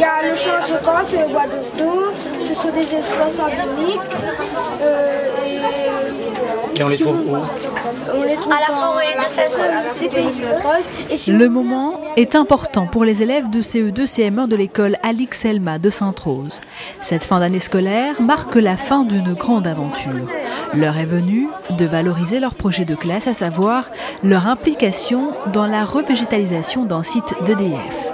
y a le champ chocolat, c'est le bois d'Osto, ce sont des espèces endémiques. Et on les trouve où? On les trouve à la forêt de Sainte-Rose. Le moment est important pour les élèves de CE2-CM1 de l'école Alix Elma de Sainte-Rose. Cette fin d'année scolaire marque la fin d'une grande aventure. L'heure est venue de valoriser leur projet de classe, à savoir leur implication dans la revégétalisation d'un site d'EDF.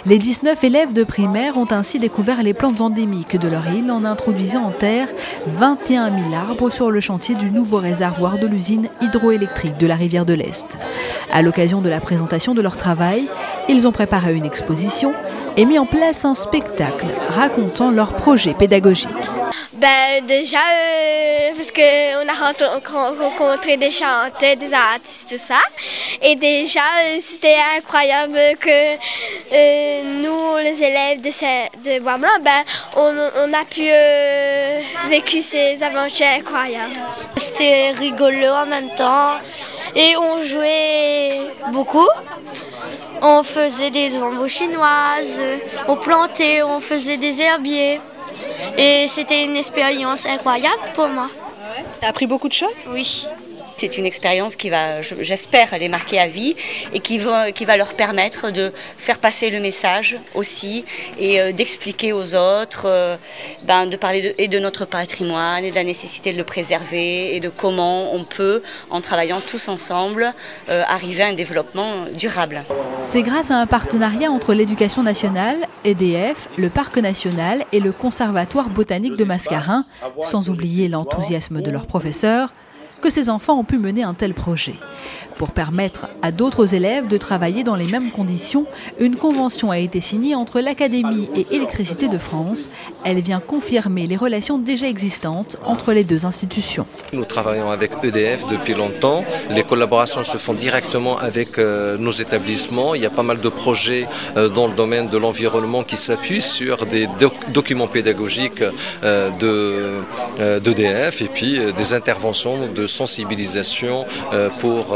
Les 19 élèves de primaire ont ainsi découvert les plantes endémiques de leur île en introduisant en terre 21 000 arbres sur le chantier du nouveau réservoir de l'usine hydroélectrique de la rivière de l'Est. À l'occasion de la présentation de leur travail, ils ont préparé une exposition et mis en place un spectacle racontant leur projet pédagogique. Déjà, parce qu'on a rencontré des chanteurs, des artistes, tout ça. Et déjà, c'était incroyable que nous, les élèves de Bois-Blanc, on a pu vécu ces aventures incroyables. C'était rigolo en même temps et on jouait beaucoup. On faisait des ombres chinoises, on plantait, on faisait des herbiers. Et c'était une expérience incroyable pour moi. Tu as appris beaucoup de choses? Oui. C'est une expérience qui va, j'espère, les marquer à vie et qui va leur permettre de faire passer le message aussi et d'expliquer aux autres, de parler de notre patrimoine et de la nécessité de le préserver et de comment on peut, en travaillant tous ensemble, arriver à un développement durable. C'est grâce à un partenariat entre l'Éducation nationale, EDF, le Parc national et le Conservatoire botanique de Mascarin, sans oublier l'enthousiasme de leurs professeurs, que ces enfants ont pu mener un tel projet. Pour permettre à d'autres élèves de travailler dans les mêmes conditions, une convention a été signée entre l'Académie et Électricité de France. Elle vient confirmer les relations déjà existantes entre les deux institutions. Nous travaillons avec EDF depuis longtemps. Les collaborations se font directement avec nos établissements. Il y a pas mal de projets dans le domaine de l'environnement qui s'appuient sur des documents pédagogiques d'EDF et puis des interventions de sensibilisation pour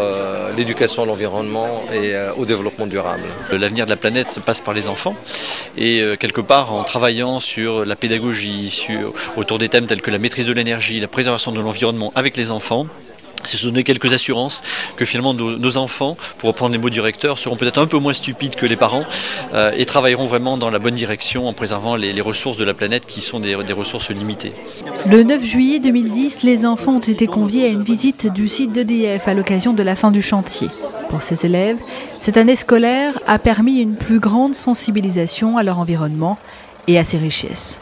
l'éducation à l'environnement et au développement durable. L'avenir de la planète se passe par les enfants et quelque part en travaillant sur la pédagogie, autour des thèmes tels que la maîtrise de l'énergie, la préservation de l'environnement avec les enfants, c'est se donner quelques assurances que finalement nos enfants, pour reprendre les mots du recteur, seront peut-être un peu moins stupides que les parents et travailleront vraiment dans la bonne direction en préservant les ressources de la planète qui sont des ressources limitées. Le 9 juillet 2010, les enfants ont été conviés à une visite du site d'EDF à l'occasion de la fin du chantier. Pour ces élèves, cette année scolaire a permis une plus grande sensibilisation à leur environnement et à ses richesses.